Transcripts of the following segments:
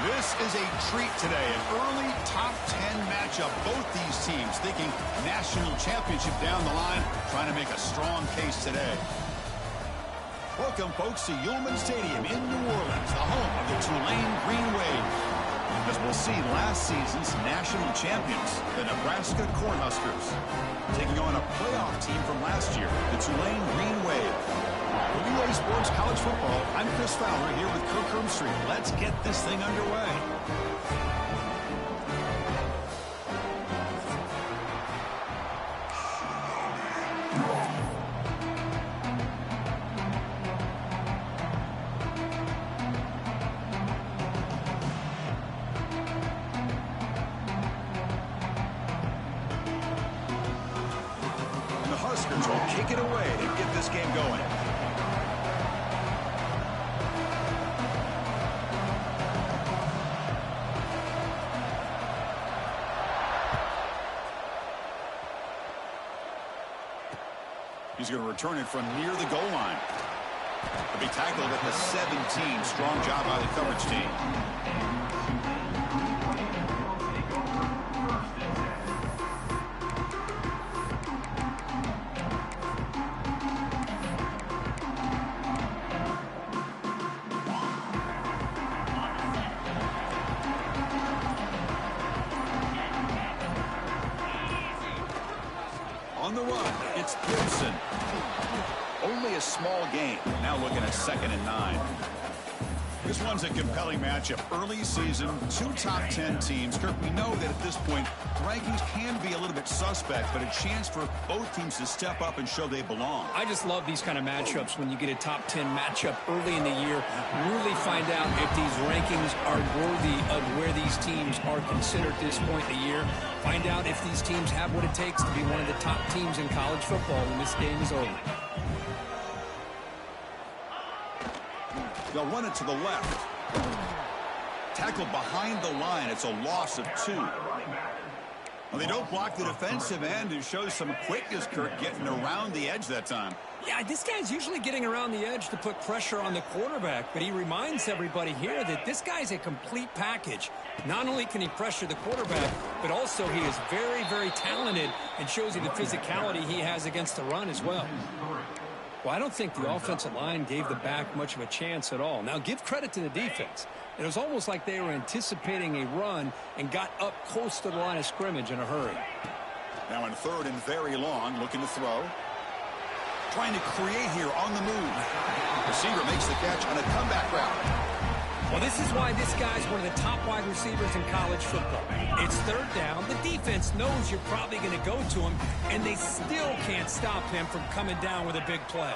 This is a treat today, an early top 10 matchup. Both these teams thinking national championship down the line, trying to make a strong case today. Welcome, folks, to Yulman Stadium in New Orleans, the home of the Tulane Green Wave. As we'll see, last season's national champions, the Nebraska Cornhuskers, taking on a playoff team from last year, the Tulane Green Wave. For UA Sports College Football, I'm Chris Fowler here with Kirk Hermstreet. Let's get this thing underway. And the Huskers will kick it away to get this game going. He's going to return it from near the goal line. He'll be tackled at the 17. Strong job by the coverage team. On the run, it's Gibson. Only a small gain. Now looking at 2nd and 9. This one's a compelling matchup. Early season, 2 top 10 teams. Kirk, we know that at this point, rankings can be a little bit suspect, but a chance for both teams to step up and show they belong. I just love these kind of matchups when you get a top 10 matchup early in the year. Really find out if these rankings are worthy of where these teams are considered at this point in the year. Find out if these teams have what it takes to be one of the top teams in college football when this game is over. They'll run it to the left. Tackled behind the line. It's a loss of 2. Well, they don't block the defensive end, who shows some quickness, Kirk, getting around the edge that time. Yeah, this guy's usually getting around the edge to put pressure on the quarterback, but he reminds everybody here that this guy's a complete package. Not only can he pressure the quarterback, but also he is very, very talented and shows you the physicality he has against the run as well. Well, I don't think the offensive line gave the back much of a chance at all. Now, give credit to the defense. It was almost like they were anticipating a run and got up close to the line of scrimmage in a hurry. Now in 3rd and very long, looking to throw. Trying to create here on the move. Receiver makes the catch on a comeback route. Well, this is why this guy's one of the top wide receivers in college football. It's 3rd down. The defense knows you're probably going to go to him, and they still can't stop him from coming down with a big play.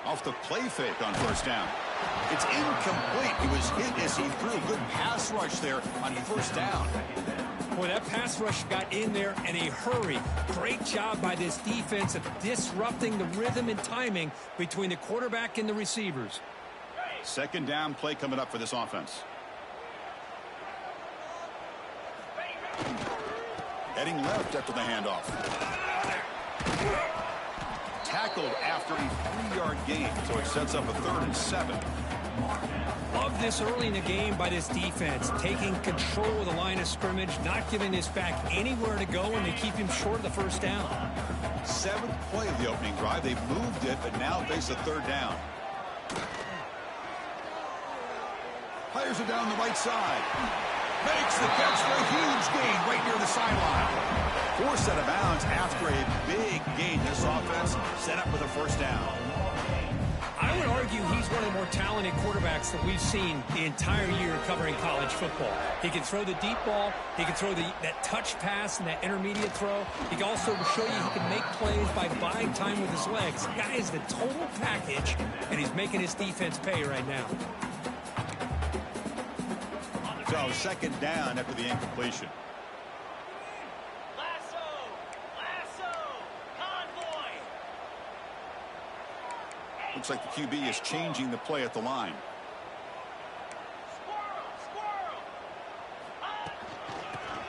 Off the play fake on 1st down. It's incomplete. He was hit as he threw. Good pass rush there on 1st down. Boy, that pass rush got in there in a hurry. Great job by this defense of disrupting the rhythm and timing between the quarterback and the receivers. 2nd down play coming up for this offense. Heading left after the handoff. Tackled after a 3-yard gain, so it sets up a 3rd and 7. Love this early in the game by this defense, taking control of the line of scrimmage, not giving this back anywhere to go, and they keep him short of the 1st down. 7th play of the opening drive. They've moved it, but now face a 3rd down. Fires it down the right side. Makes the catch for a huge gain right near the sideline. Forced out of bounds after a big gain. This offense set up with a 1st down. I would argue he's one of the more talented quarterbacks that we've seen the entire year covering college football. He can throw the deep ball. He can throw that touch pass and that intermediate throw. He can also show you he can make plays by buying time with his legs. The guy is the total package, and he's making his defense pay right now. So 2nd down after the incompletion. Looks like the QB is changing the play at the line.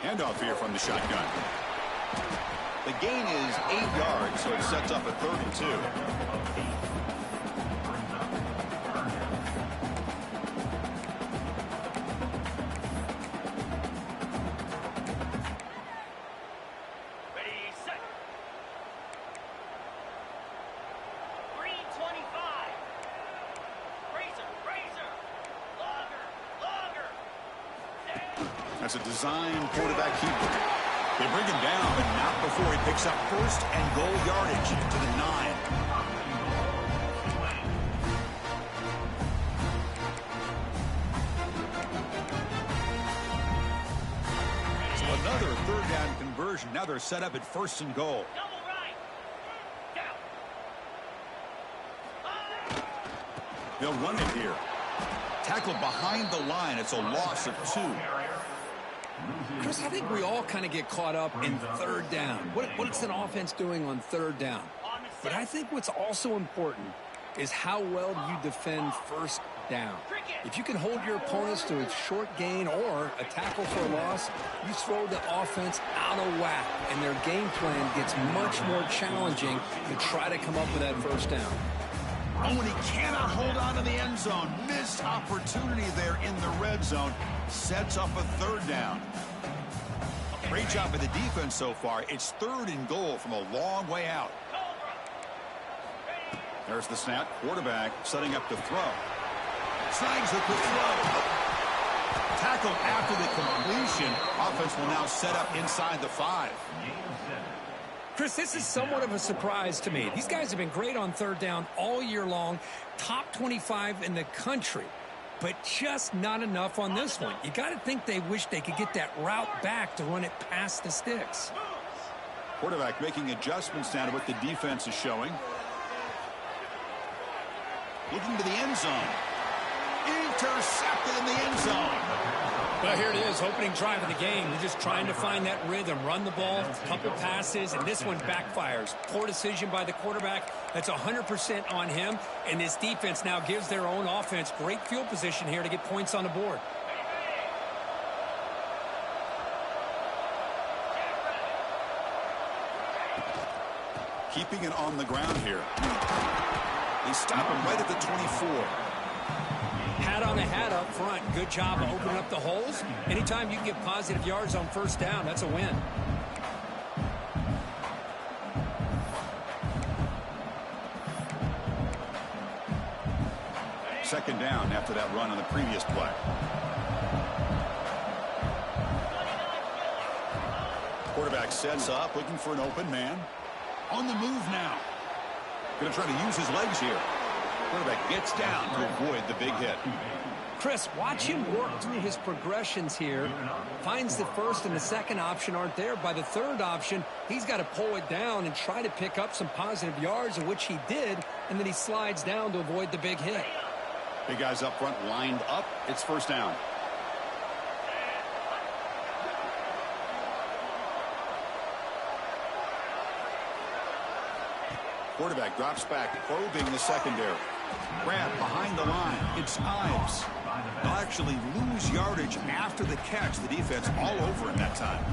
Handoff here from the shotgun. The gain is 8 yards, so it sets up a 3rd and 2. That's a design quarterback keeper. They bring him down, but not before he picks up first and goal yardage to the 9. So another third down conversion. Now they're set up at first and goal. They'll run it here. Tackle behind the line. It's a loss of 2. Chris, I think we all kind of get caught up in third down. What's an offense doing on third down? But I think what's also important is how well you defend first down. If you can hold your opponents to a short gain or a tackle for a loss, you throw the offense out of whack, and their game plan gets much more challenging to try to come up with that first down. Oh, and he cannot hold on to the end zone. Missed opportunity there in the red zone. Sets up a third down. Great job by the defense so far. It's third and goal from a long way out. There's the snap. Quarterback setting up the throw. Snags with the throw. Tackle after the completion. Offense will now set up inside the 5. Chris, this is somewhat of a surprise to me. These guys have been great on third down all year long. Top 25 in the country. But just not enough on this one. You got to think they wish they could get that route back to run it past the sticks. Quarterback making adjustments now to what the defense is showing. Looking to the end zone. Intercepted in the end zone. Well, here it is, opening drive of the game. They're just trying to find that rhythm, run the ball, couple passes, and this one backfires. Poor decision by the quarterback. That's 100% on him, and this defense now gives their own offense great field position here to get points on the board. Keeping it on the ground here. They stop him right at the 24. Hat on a hat up front. Good job of opening up the holes. Anytime you can get positive yards on first down, that's a win. Second down after that run on the previous play. Quarterback sets up, looking for an open man. On the move now. Going to try to use his legs here. Quarterback gets down to avoid the big hit. Chris, watch him work through his progressions here. Finds the first and the second option aren't there. By the third option, he's got to pull it down and try to pick up some positive yards, of which he did, and then he slides down to avoid the big hit. Big guys up front lined up. It's first down. Quarterback drops back, probing the secondary. Grab behind the line. It's Ives. They'll actually lose yardage after the catch. The defense all over him that time.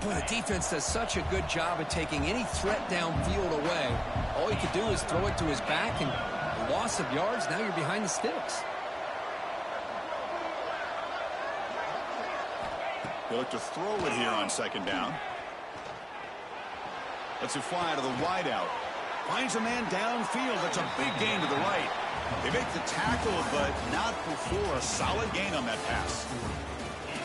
Boy, the defense does such a good job of taking any threat downfield away. All he could do is throw it to his back, and the loss of yards, now you're behind the sticks. They look to throw it here on second down. Lets it fly to the wideout. Finds a man downfield. That's a big gain to the right. They make the tackle, but not before a solid gain on that pass.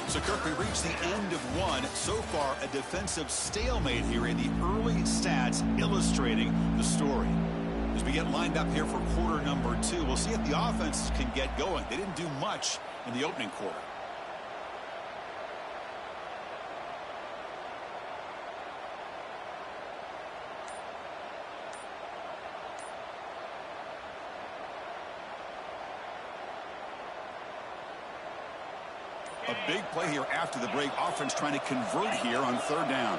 So, Kirk, we reached the end of one. So far, a defensive stalemate here in the early stats illustrating the story. As we get lined up here for quarter number 2, we'll see if the offense can get going. They didn't do much in the opening quarter. A big play here after the break. Offense trying to convert here on third down.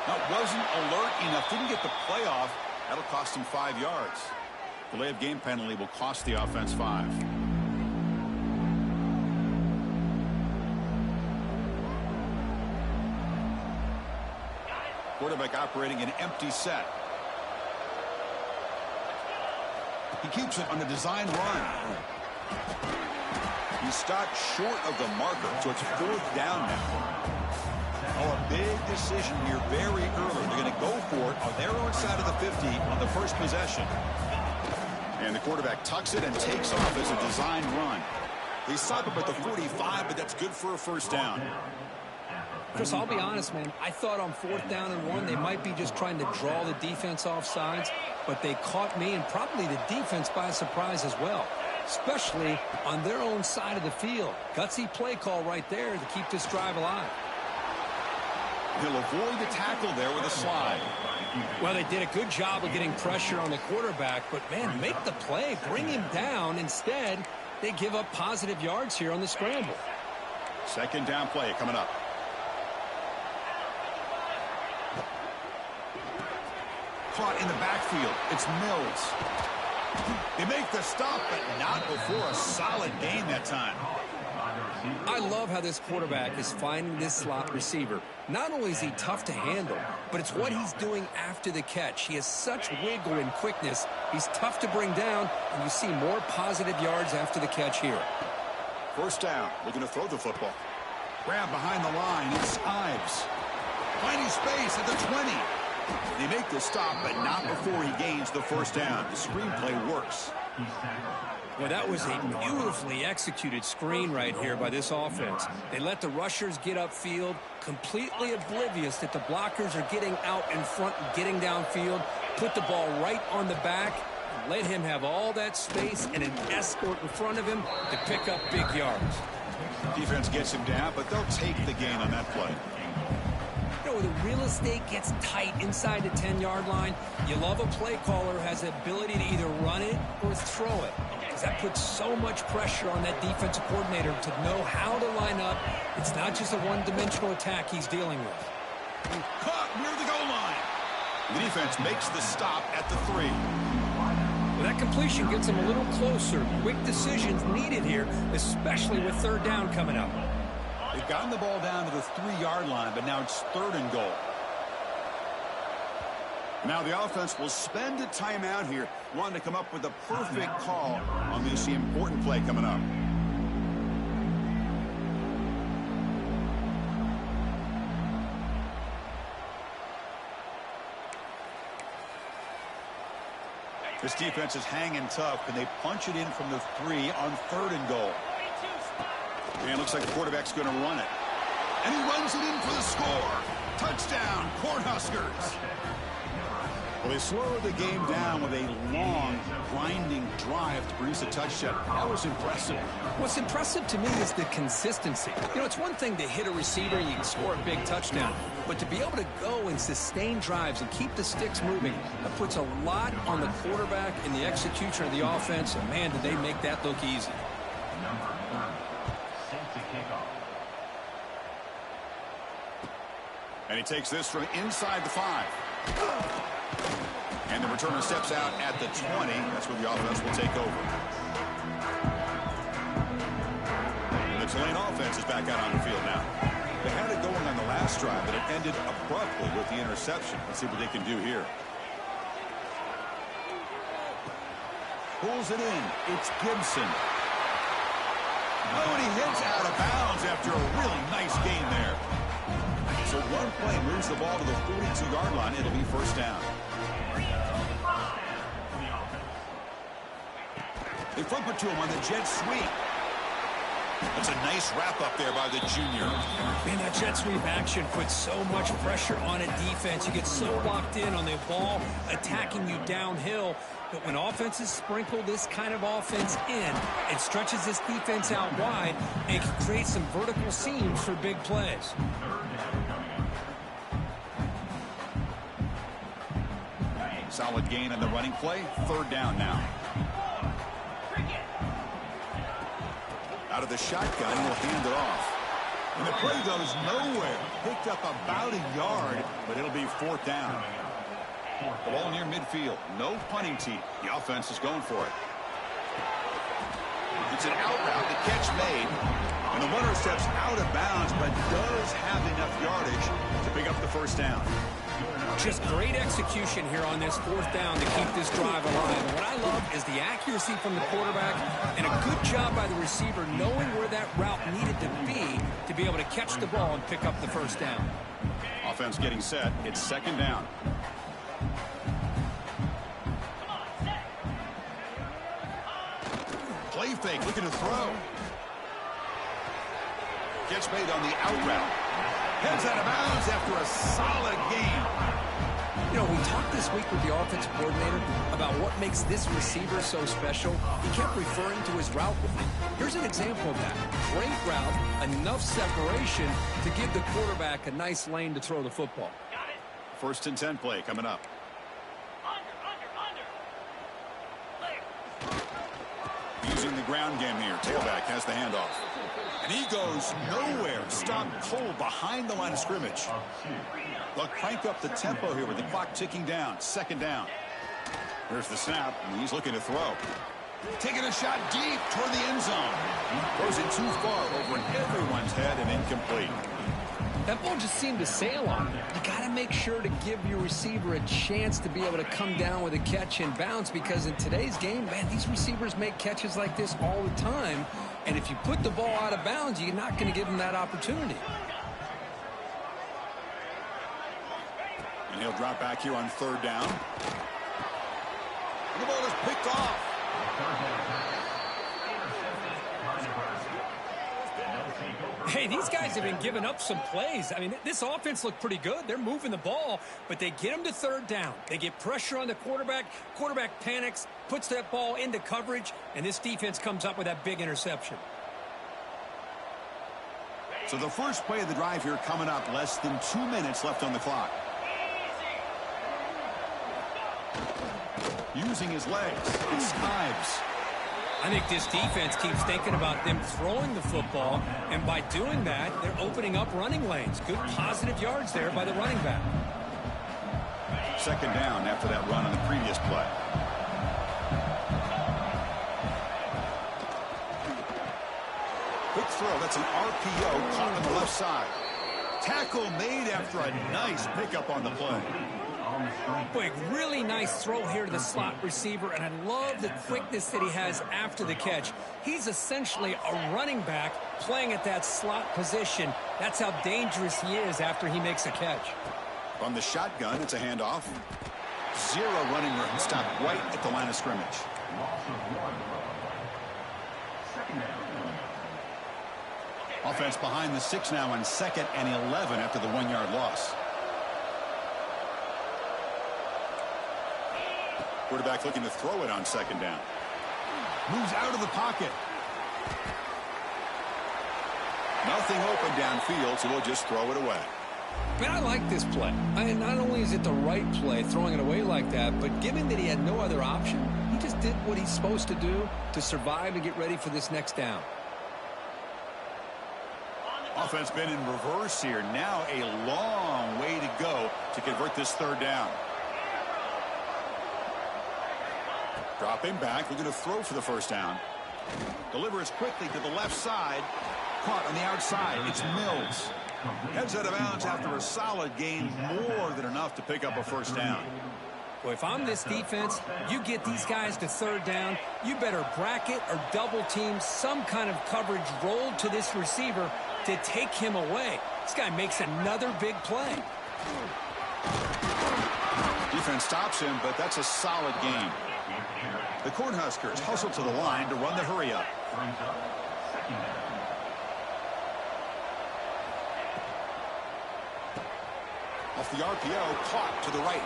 Now, wasn't alert enough. Didn't get the play off. That'll cost him 5 yards. Delay of game penalty will cost the offense 5. Quarterback operating an empty set. He keeps it on the design run. He stopped short of the marker, so it's fourth down now. Oh, a big decision here very early. They're going to go for it on their own side of the 50 on the first possession. And the quarterback tucks it and takes off as a design run. They stop him at the 45, but that's good for a first down. Chris, I'll be honest, man. I thought on 4th down and 1, they might be just trying to draw the defense off sides, but they caught me and probably the defense by surprise as well, especially on their own side of the field. Gutsy play call right there to keep this drive alive. He'll avoid the tackle there with a slide. Well, they did a good job of getting pressure on the quarterback, but, man, make the play, bring him down. Instead, they give up positive yards here on the scramble. Second down play coming up. Caught in the backfield. It's Mills. They make the stop, but not before a solid gain that time. I love how this quarterback is finding this slot receiver. Not only is he tough to handle, but it's what he's doing after the catch. He has such wiggle and quickness. He's tough to bring down, and you see more positive yards after the catch here. First down. Looking to throw the football. Grab behind the line. It's Ives. Finding space at the 20. They make the stop, but not before he gains the first down. The screenplay works. Well, that was a beautifully executed screen right here by this offense. They let the rushers get upfield, completely oblivious that the blockers are getting out in front and getting downfield, put the ball right on the back, and let him have all that space and an escort in front of him to pick up big yards. Defense gets him down, but they'll take the gain on that play. You know, the real estate gets tight inside the 10-yard line. You love a play caller who has the ability to either run it or throw it. That puts so much pressure on that defensive coordinator to know how to line up. It's not just a one-dimensional attack he's dealing with. Caught near the goal line. The defense makes the stop at the 3. Well, that completion gets him a little closer. Quick decisions needed here, especially with 3rd down coming up. They've gotten the ball down to the 3-yard line, but now it's 3rd and goal. Now the offense will spend a timeout here, wanting to come up with a perfect call on this important play coming up. This defense is hanging tough, and they punch it in from the 3 on 3rd and goal. And it looks like the quarterback's going to run it. And he runs it in for the score. Touchdown, Cornhuskers. Well, they slowed the game down with a long, grinding drive to produce a touchdown. That was impressive. What's impressive to me is the consistency. You know, it's one thing to hit a receiver and you can score a big touchdown, but to be able to go and sustain drives and keep the sticks moving, that puts a lot on the quarterback and the execution of the offense, and man, did they make that look easy. And he takes this from inside the 5. And the returner steps out at the 20. That's where the offense will take over. And the Tulane offense is back out on the field now. They had it going on the last drive, but it ended abruptly with the interception. Let's see what they can do here. Pulls it in. It's Gibson. Oh, and he hits out of bounds after a really nice gain there. So one play moves the ball to the 42-yard line. It'll be first down. They flip it to him on the jet sweep. That's a nice wrap-up there by the junior. Man, that jet sweep action puts so much pressure on a defense. You get so locked in on the ball attacking you downhill. But when offenses sprinkle this kind of offense in, it stretches this defense out wide and can create some vertical seams for big plays. Solid gain on the running play. 3rd down now. Out of the shotgun, he'll hand it off. And the play goes nowhere. Picked up about a yard, but it'll be 4th down. The ball near midfield. No punting team. The offense is going for it. It's an out route. The catch made. And the runner steps out of bounds, but does have enough yardage to pick up the first down. Just great execution here on this 4th down to keep this drive alive. And what I love is the accuracy from the quarterback and a good job by the receiver knowing where that route needed to be able to catch the ball and pick up the first down. Offense getting set. It's 2nd down. Play fake, looking to throw. Gets made on the out route. Heads out of bounds after a solid gain. You know, we talked this week with the offensive coordinator about what makes this receiver so special. He kept referring to his route with me. Here's an example of that. Great route, enough separation to give the quarterback a nice lane to throw the football. First and 10 play coming up. Using the ground game here. Tailback has the handoff. And he goes nowhere. Stopped cold behind the line of scrimmage. They'll crank up the tempo here with the clock ticking down. Second down. Here's the snap, and he's looking to throw. Taking a shot deep toward the end zone. Throws it too far over everyone's head and incomplete. That ball just seemed to sail on him. You got to make sure to give your receiver a chance to be able to come down with a catch and bounce, because in today's game, man, these receivers make catches like this all the time. And if you put the ball out of bounds, you're not going to give them that opportunity. And he'll drop back here on third down. And the ball is picked off. Hey, these guys have been giving up some plays. I mean, this offense looked pretty good. They're moving the ball, but they get them to third down. They get pressure on the quarterback. Quarterback panics, puts that ball into coverage, and this defense comes up with that big interception. So the first play of the drive here coming up. Less than 2 minutes left on the clock. Using his legs, it's Skives. I think this defense keeps thinking about them throwing the football, and by doing that, they're opening up running lanes. Good positive yards there by the running back. Second down after that run on the previous play. Quick throw. That's an RPO caught on the left side. Tackle made after a nice pickup on the play. Boy, really nice throw here to the slot receiver, and I love the quickness that he has after the catch. He's essentially a running back playing at that slot position. That's how dangerous he is after he makes a catch. From the shotgun, it's a handoff. Zero running room. Stopped right at the line of scrimmage. Offense behind the 6 now on 2nd and 11 after the 1-yard loss. Quarterback looking to throw it on second down. Moves out of the pocket. Nothing open downfield, so he'll just throw it away. Man, I like this play. Not only is it the right play, throwing it away like that, but given that he had no other option, he just did what he's supposed to do to survive and get ready for this next down. Offense been in reverse here. Now a long way to go to convert this third down. Dropping back, looking to throw for the first down. Delivers quickly to the left side. Caught on the outside. It's Mills. Heads out of bounds after a solid gain. More than enough to pick up a first down. Well, if I'm this defense, you get these guys to third down, you better bracket or double team some kind of coverage rolled to this receiver to take him away. This guy makes another big play. Defense stops him, but that's a solid gain. The Cornhuskers hustle to the line to run the hurry up. Off the RPO, caught to the right.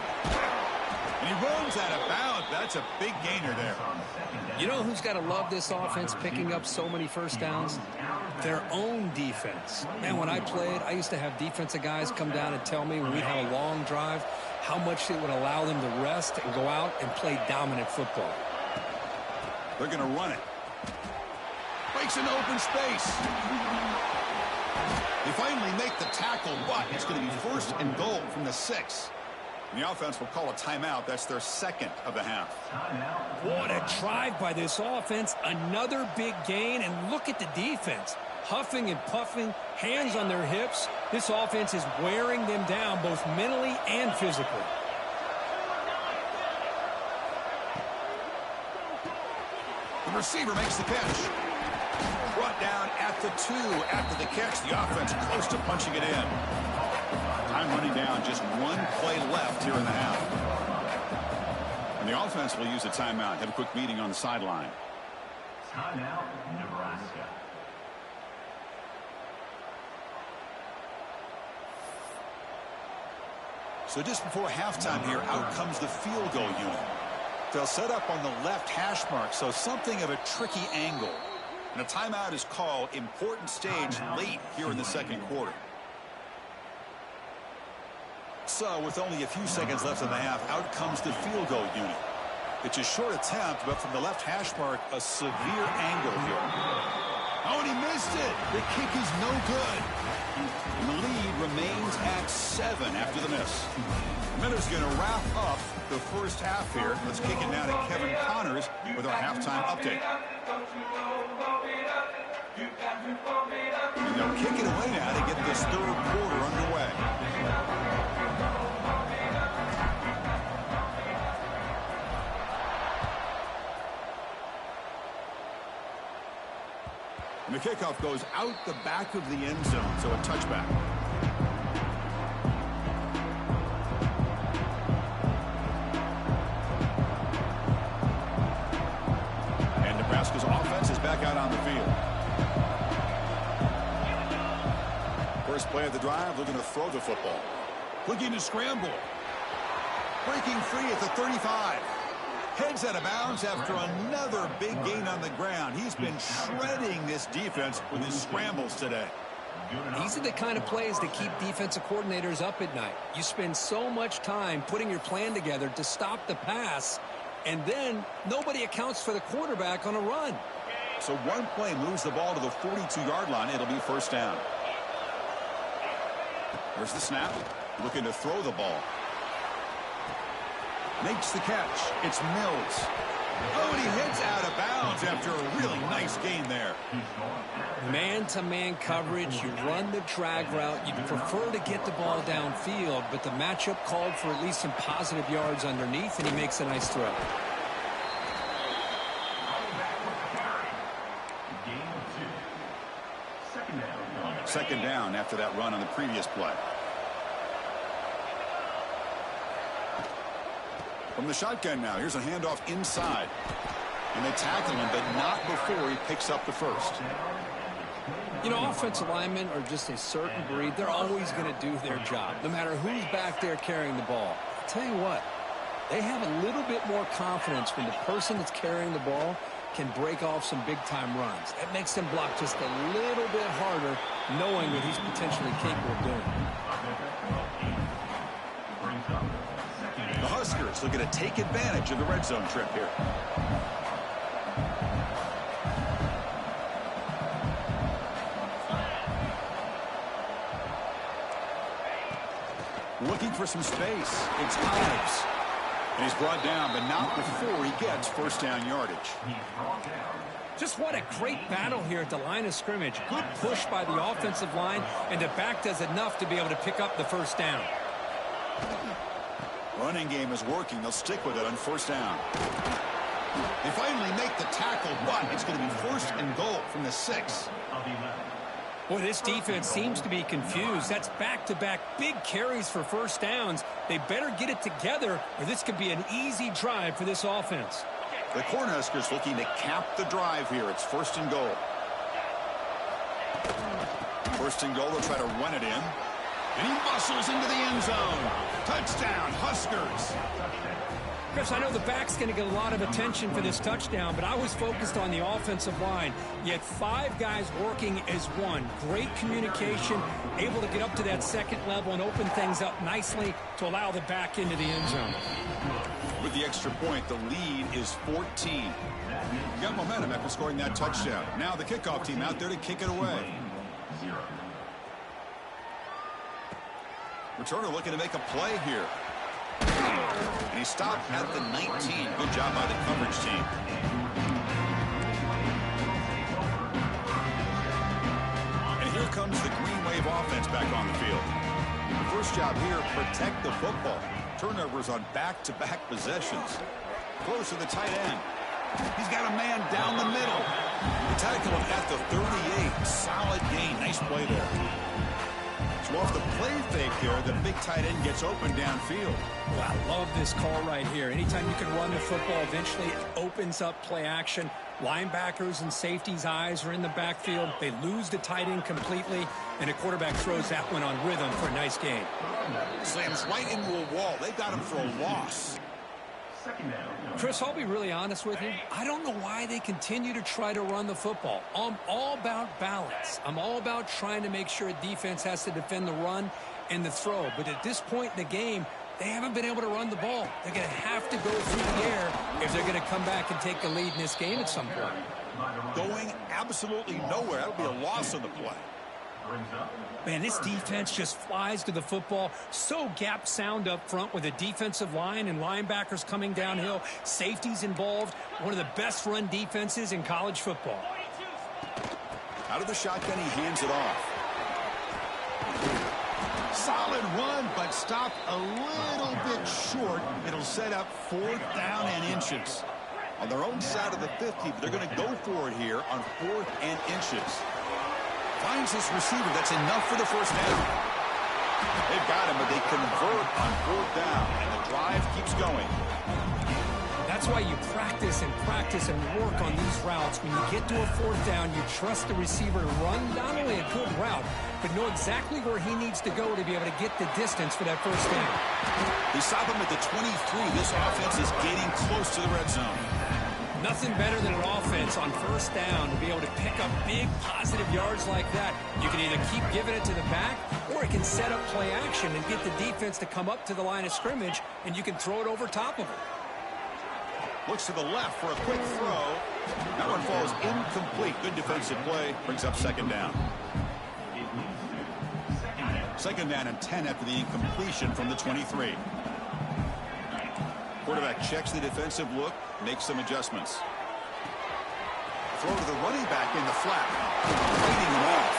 And he runs out of bounds. That's a big gainer there. You know who's got to love this offense picking up so many first downs? Their own defense. Man, when I played, I used to have defensive guys come down and tell me when we'd have a long drive how much it would allow them to rest and go out and play dominant football. They're going to run it. Breaks into open space. They finally make the tackle, but it's going to be first and goal from the 6. And the offense will call a timeout. That's their second of the half. What a drive by this offense. Another big gain, and look at the defense. Huffing and puffing, hands on their hips. This offense is wearing them down both mentally and physically. The receiver makes the catch. Brought down at the 2 after the catch. The offense close to punching it in. Time running down. Just one play left here in the half. And the offense will use a timeout. Have a quick meeting on the sideline. Timeout, Nebraska. So just before halftime here, out comes the field goal unit. They'll set up on the left hash mark, so something of a tricky angle. And a timeout is called. Important stage late here in the second quarter. So with only a few seconds left in the half, out comes the field goal unit. It's a short attempt, but from the left hash mark, a severe angle here. Oh, and he missed it. The kick is no good. And the lead remains at 7 after the miss. Miller's going to wrap up the first half here. Let's kick it now to Kevin Connors with our halftime update. And they'll kick it away now to get this third quarter underway. And the kickoff goes out the back of the end zone, so a touchback. And Nebraska's offense is back out on the field. First play of the drive, looking to throw the football. Looking to scramble. Breaking free at the 35. Heads out of bounds after another big gain on the ground. He's been shredding this defense with his scrambles today. These are the kind of plays that keep defensive coordinators up at night. You spend so much time putting your plan together to stop the pass, and then nobody accounts for the quarterback on a run. So one play moves the ball to the 42-yard line. It'll be first down. Here's the snap. Looking to throw the ball. Makes the catch. It's Mills. Oh, and he heads out of bounds after a really nice gain there. Man-to-man coverage, you run the drag route. You'd prefer to get the ball downfield, but the matchup called for at least some positive yards underneath, and he makes a nice throw. Second down after that run on the previous play. From the shotgun now, here's a handoff inside. And they tackle him, but not before he picks up the first. You know, offensive linemen are just a certain breed. They're always going to do their job, no matter who's back there carrying the ball. I'll tell you what, they have a little bit more confidence when the person that's carrying the ball can break off some big-time runs. That makes them block just a little bit harder, knowing what he's potentially capable of doing. The Huskers looking to take advantage of the red zone trip here. Looking for some space. It's Ives. And he's brought down, but not before he gets first down yardage. Just what a great battle here at the line of scrimmage. Good push by the offensive line, and the back does enough to be able to pick up the first down. Running game is working. They'll stick with it on first down. They finally make the tackle, but it's going to be first and goal from the 6. Boy, this defense seems to be confused. That's back-to-back big carries for first downs. They better get it together, or this could be an easy drive for this offense. The Cornhuskers looking to cap the drive here. It's first and goal. First and goal, they'll try to run it in. And he muscles into the end zone. Touchdown, Huskers. Chris, I know the back's going to get a lot of attention for this touchdown, but I was focused on the offensive line. You had 5 guys working as one. Great communication, able to get up to that second level and open things up nicely to allow the back into the end zone. With the extra point, the lead is 14. You got momentum after scoring that touchdown. Now the kickoff team out there to kick it away. Returner looking to make a play here. And he stopped at the 19. Good job by the coverage team. And here comes the Green Wave offense back on the field. The first job here, protect the football. Turnovers on back-to-back possessions. Close to the tight end. He's got a man down the middle. The tackle him at the 38. Solid gain. Nice play there. So off the play fake there, the big tight end gets open downfield. Well, I love this call right here. Anytime you can run the football, eventually it opens up play action. Linebackers and safeties' eyes are in the backfield. They lose the tight end completely, and a quarterback throws that one on rhythm for a nice gain. Slams right into a wall. They got him for a loss. Chris, I'll be really honest with you. I don't know why they continue to try to run the football. I'm all about balance. I'm all about trying to make sure a defense has to defend the run and the throw. But at this point in the game, they haven't been able to run the ball. They're going to have to go through the air if they're going to come back and take the lead in this game at some point. Going absolutely nowhere. That'll be a loss on the play. Man, this defense just flies to the football. So gap sound up front with a defensive line and linebackers coming downhill. Safeties involved. One of the best run defenses in college football. Out of the shotgun, he hands it off. Solid run, but stopped a little bit short. It'll set up 4th down and inches. On their own side of the 50, but they're going to go for it here on 4th and inches. Finds his receiver. That's enough for the first down. They've got him, but they convert on 4th down, and the drive keeps going. That's why you practice and work on these routes. When you get to a 4th down, you trust the receiver to run not only a good route, but know exactly where he needs to go to be able to get the distance for that first down. They stop him at the 23. This offense is getting close to the red zone. Nothing better than an offense on 1st down to be able to pick up big positive yards like that. You can either keep giving it to the back, or it can set up play action and get the defense to come up to the line of scrimmage, and you can throw it over top of it. Looks to the left for a quick throw. That one falls incomplete. Good defensive play. Brings up 2nd down. 2nd down and 10 after the incompletion from the 23. Quarterback checks the defensive look, makes some adjustments. Throw to the running back in the flat. Leading him off.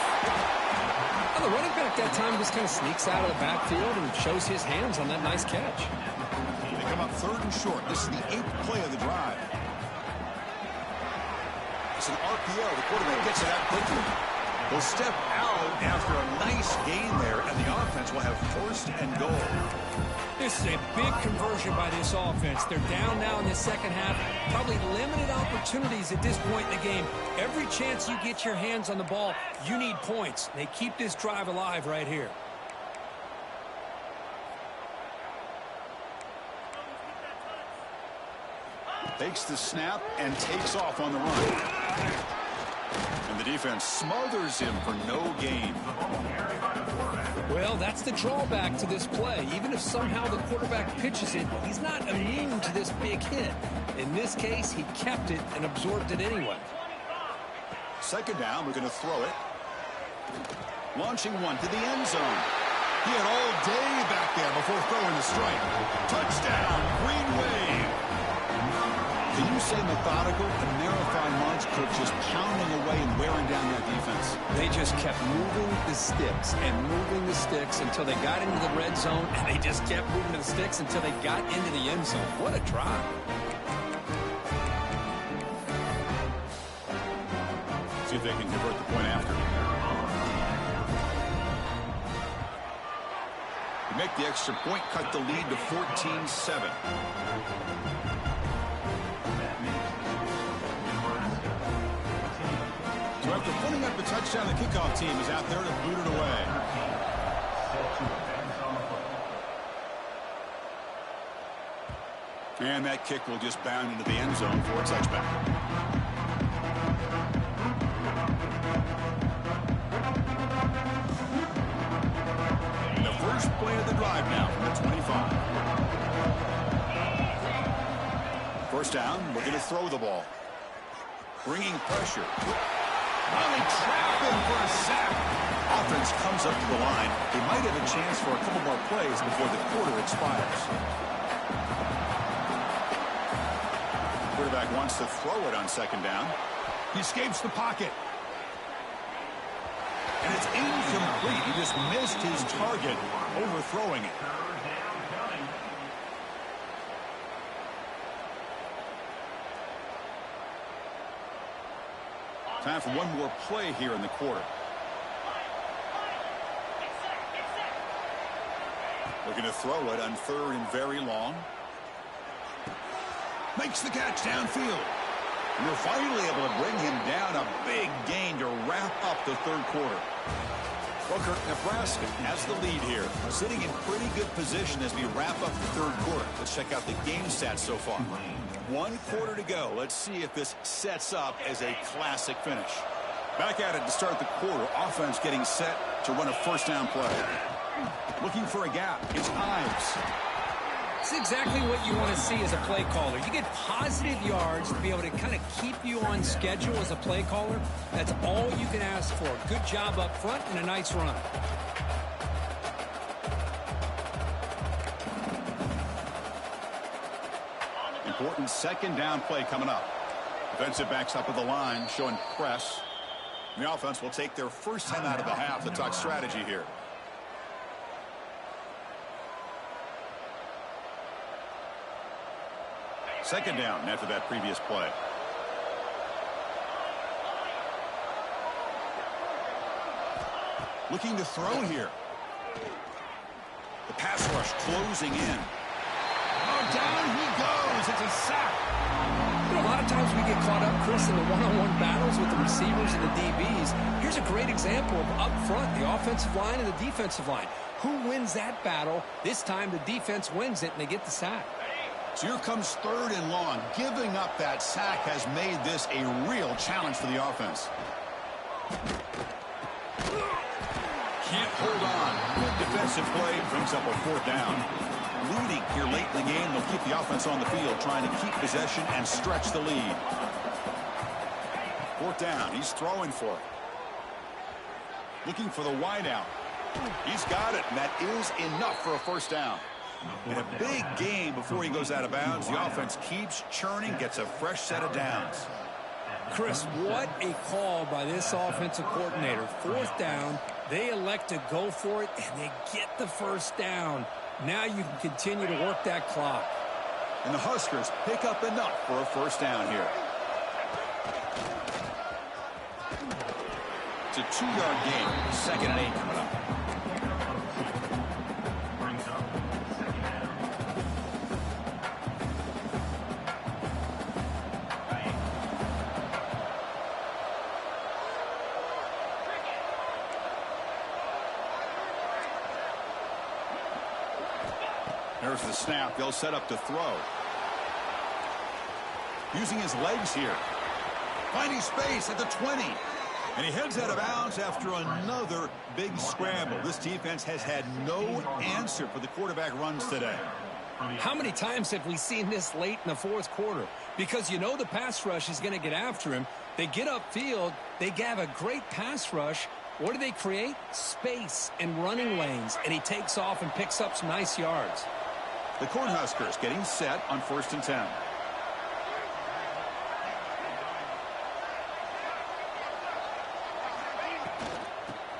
Well, the running back that time just kind of sneaks out of the backfield and shows his hands on that nice catch. They come up 3rd and short. This is the 8th play of the drive. It's an RPO. The quarterback gets it out quickly. Will step out after a nice gain there, and the offense will have 1st and goal. This is a big conversion by this offense. They're down now in the 2nd half. Probably limited opportunities at this point in the game. Every chance you get your hands on the ball, you need points. They keep this drive alive right here. Takes the snap and takes off on the run. And the defense smothers him for no gain. Well, that's the drawback to this play. Even if somehow the quarterback pitches it, he's not immune to this big hit. In this case, he kept it and absorbed it anyway. 2nd down, we're going to throw it. Launching one to the end zone. He had all day back there before throwing the strike. Touchdown, Green Wave. Can you say methodical? A marathon launch coach just pounding away and wearing down that defense. They just kept moving the sticks and moving the sticks until they got into the red zone, and they just kept moving the sticks until they got into the end zone. What a drive. See if they can convert the point after. To make the extra point, cut the lead to 14-7. So after putting up the touchdown, the kickoff team is out there to boot it away. And that kick will just bound into the end zone for a touchback. And the first play of the drive now from the 25. First down, we're going to throw the ball. Bringing pressure. Finally trapped him for a sack. Offense comes up to the line. They might have a chance for a couple more plays before the quarter expires. Quarterback wants to throw it on 2nd down. He escapes the pocket. And it's incomplete. He just missed his target, overthrowing it. Time for one more play here in the quarter. Looking to throw it on 3rd and very long. Makes the catch downfield. And they're finally able to bring him down. A big gain to wrap up the third quarter. Booker, Nebraska has the lead here. Sitting in pretty good position as we wrap up the third quarter. Let's check out the game stats so far. 1 quarter to go. Let's see if this sets up as a classic finish. Back at it to start the quarter. Offense getting set to run a first down play. Looking for a gap. It's Ives. It's exactly what you want to see as a play caller. You get positive yards to be able to kind of keep you on schedule as a play caller. That's all you can ask for. Good job up front and a nice run. Important second down play coming up. Defensive backs up at the line, showing press. The offense will take their first 10 out of the half to talk strategy here. Second down after that previous play. Looking to throw here. The pass rush closing in. Oh, down he goes. It's a sack. You know, a lot of times we get caught up, Chris, in the one-on-one battles with the receivers and the DBs. Here's a great example of up front, the offensive line and the defensive line. Who wins that battle? This time the defense wins it, and they get the sack. So here comes third and long. Giving up that sack has made this a real challenge for the offense. Can't hold on. Good defensive play brings up a fourth down. Leading here late in the game, they'll keep the offense on the field, trying to keep possession and stretch the lead. Fourth down, he's throwing for it. Looking for the wideout. He's got it, and that is enough for a first down. In a big game before he goes out of bounds, the offense keeps churning, gets a fresh set of downs. Chris, what a call by this offensive coordinator. Fourth down, they elect to go for it, and they get the first down. Now you can continue to work that clock. And the Huskers pick up enough for a first down here. It's a 2-yard gain. Second and 8 coming up. There's the snap. They'll set up to throw. Using his legs here. Finding space at the 20. And he heads out of bounds after another big scramble. This defense has had no answer for the quarterback runs today. How many times have we seen this late in the fourth quarter? Because you know the pass rush is going to get after him. They get upfield. They have a great pass rush. What do they create? Space and running lanes. And he takes off and picks up some nice yards. The Cornhuskers getting set on 1st and 10.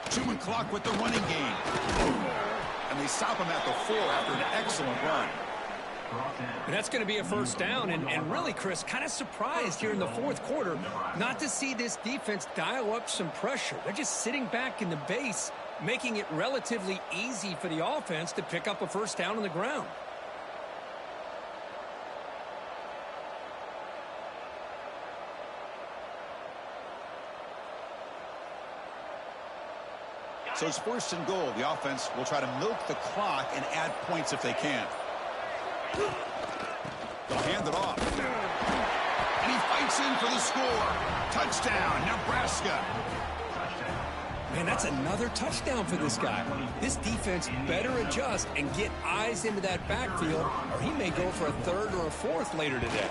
Two and clock with the running game. And they stop him at the 4 after an excellent run. And that's going to be a first down. And really, Chris, kind of surprised here in the fourth quarter not to see this defense dial up some pressure. They're just sitting back in the base, making it relatively easy for the offense to pick up a first down on the ground. So it's 1st and goal. The offense will try to milk the clock and add points if they can. They'll hand it off. And he fights in for the score. Touchdown, Nebraska. Man, that's another touchdown for this guy. This defense better adjust and get eyes into that backfield, or he may go for a third or a fourth later today.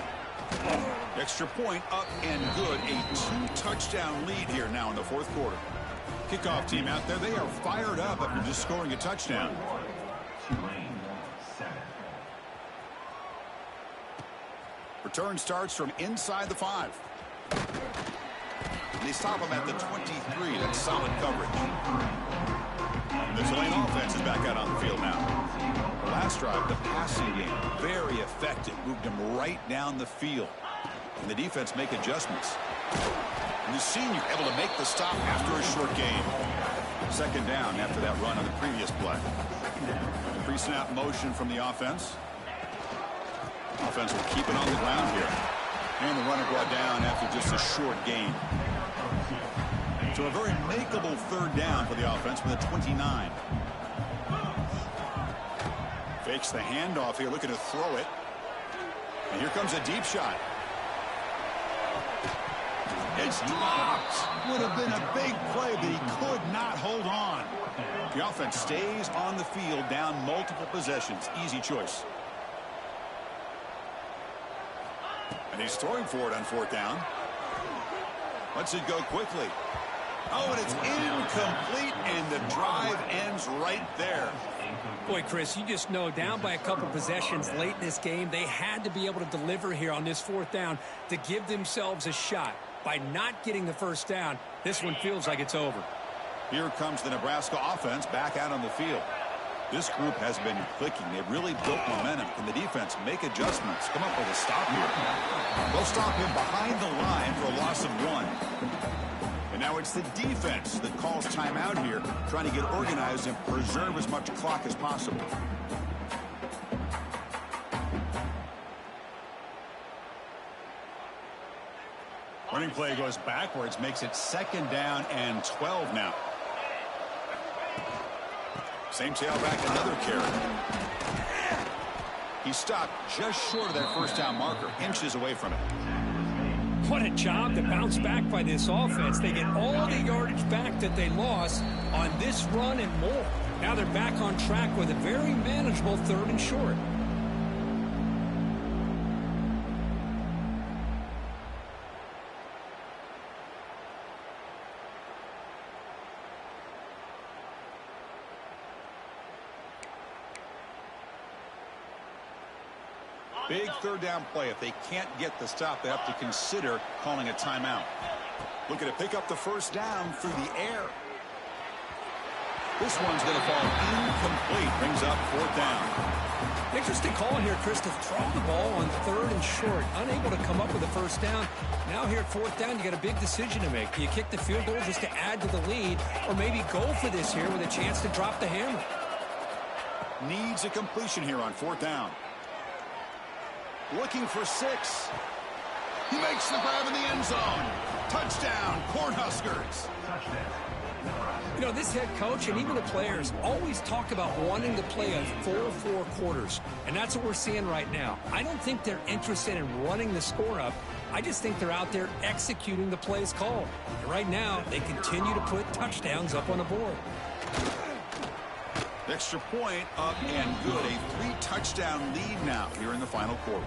Extra point up and good. A 2-touchdown lead here now in the fourth quarter. Kickoff team out there, they are fired up after just scoring a touchdown. Return starts from inside the 5. And they stop him at the 23. That's solid coverage. And the Tulane offense is back out on the field now. The last drive, the passing game, very effective. Moved him right down the field. And the defense make adjustments. And the senior able to make the stop after a short gain. Second down after that run on the previous play. Pre-snap motion from the offense. Offense will keep it on the ground here. And the runner brought down after just a short gain. So a very makeable third down for the offense with a 29. Fakes the handoff here, looking to throw it. And here comes a deep shot. It's dropped. Would have been a big play, but he could not hold on. The offense stays on the field, down multiple possessions. Easy choice. And he's throwing for it on fourth down. Lets it go quickly. Oh, and it's incomplete, and the drive ends right there. Boy, Chris, you just know down by a couple possessions late in this game, they had to be able to deliver here on this fourth down to give themselves a shot. By not getting the first down, this one feels like it's over. Here comes the Nebraska offense back out on the field. This group has been clicking. They've really built momentum. Can the defense make adjustments? Come up with a stop here. They'll stop him behind the line for a loss of 1. And now it's the defense that calls timeout here, trying to get organized and preserve as much clock as possible. Running play goes backwards, makes it 2nd down and 12 now. Same tailback, another carry. He stopped just short of that first down marker, inches away from it. What a job to bounce back by this offense. They get all the yardage back that they lost on this run and more. Now they're back on track with a very manageable 3rd and short. Big 3rd down play. If they can't get the stop, they have to consider calling a timeout. Looking to pick up the first down through the air. This one's going to fall incomplete. Brings up 4th down. Interesting call here, Chris, to throw the ball on 3rd and short. Unable to come up with a first down. Now here at 4th down, you got a big decision to make. Do you kick the field goal just to add to the lead, or maybe go for this here with a chance to drop the hammer? Needs a completion here on 4th down. Looking for 6. He makes the grab in the end zone. Touchdown, Cornhuskers. You know, this head coach and even the players always talk about wanting to play a full 4 quarters. And that's what we're seeing right now. I don't think they're interested in running the score up. I just think they're out there executing the plays called. And right now, they continue to put touchdowns up on the board. Extra point up and good. A 3-touchdown lead now here in the final quarter.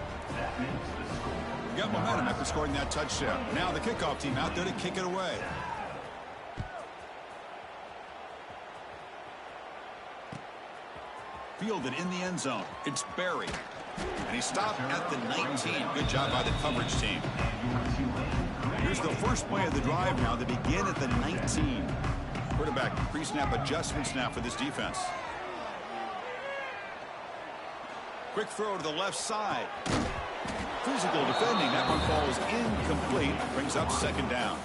We got momentum after scoring that touchdown. Now the kickoff team out there to kick it away. Fielded in the end zone. It's Berry. And he stopped at the 19. Good job by the coverage team. Here's the first play of the drive now. They begin at the 19. Quarterback pre-snap adjustments now for this defense. Quick throw to the left side. Physical defending. That one falls incomplete. Brings up 2nd down.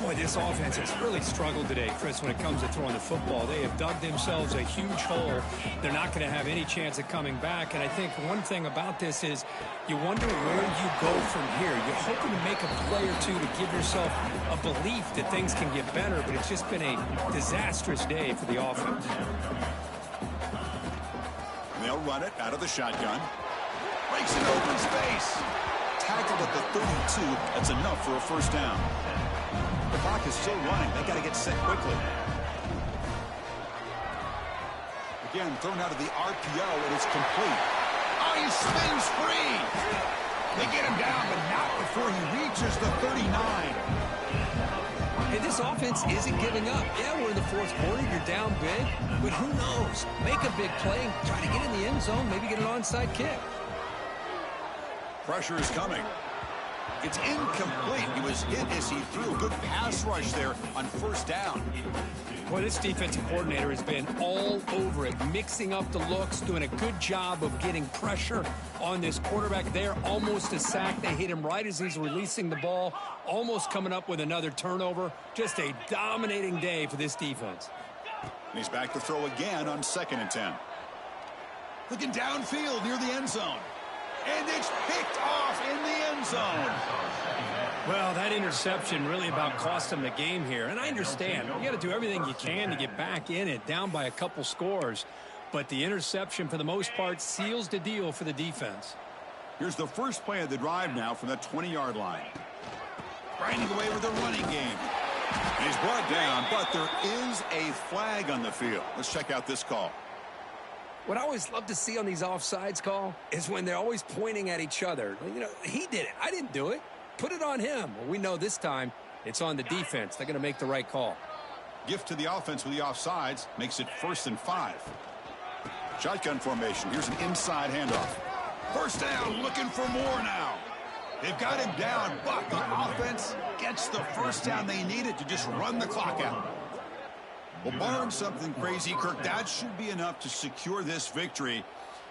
Boy, this offense has really struggled today, Chris, when it comes to throwing the football. They have dug themselves a huge hole. They're not going to have any chance of coming back. And I think one thing about this is you wonder where you go from here. You're hoping to make a play or two to give yourself a belief that things can get better, but it's just been a disastrous day for the offense. They'll run it out of the shotgun. Breaks in open space. Tackled at the 32. That's enough for a first down. The clock is still running. They got to get set quickly. Again, thrown out of the RPO, and it's complete. Oh, he spins free. They get him down, but not before he reaches the 39. Hey, this offense isn't giving up. Yeah, we're in the 4th quarter. You're down big. But who knows? Make a big play. Try to get in the end zone. Maybe get an onside kick. Pressure is coming. It's incomplete. He was hit as he threw. Good pass rush there on first down. Boy, this defensive coordinator has been all over it, mixing up the looks, doing a good job of getting pressure on this quarterback there. Almost a sack. They hit him right as he's releasing the ball, almost coming up with another turnover. Just a dominating day for this defense. And he's back to throw again on 2nd and 10. Looking downfield near the end zone. And it's picked off in the end zone. Well, that interception really about cost him the game here. And I understand. You got to do everything you can to get back in it, down by a couple scores. But the interception, for the most part, seals the deal for the defense. Here's the first play of the drive now from the 20-yard line. Grinding away with the running game. He's brought down, but there is a flag on the field. Let's check out this call. What I always love to see on these offsides call is when they're always pointing at each other. You know, he did it. I didn't do it. Put it on him. Well, we know this time it's on the defense. They're going to make the right call. Gift to the offense with the offsides. Makes it 1st and 5. Shotgun formation. Here's an inside handoff. First down, looking for more now. They've got him down, but the offense gets the first down they needed to just run the clock out. Well, barring something crazy, Kirk, that should be enough to secure this victory.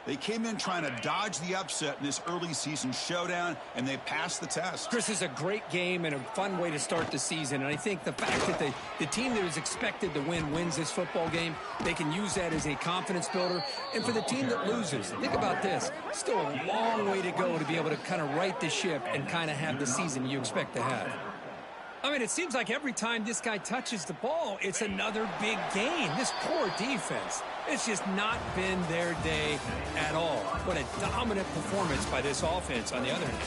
They came in trying to dodge the upset in this early season showdown, and they passed the test. Chris, is a great game and a fun way to start the season. And I think the fact that the team that was expected to win wins this football game, they can use that as a confidence builder. And for the team that loses, think about this. Still a long way to go to be able to kind of right the ship and kind of have the season you expect to have. I mean, it seems like every time this guy touches the ball, it's another big gain. This poor defense, it's just not been their day at all. What a dominant performance by this offense on the other hand.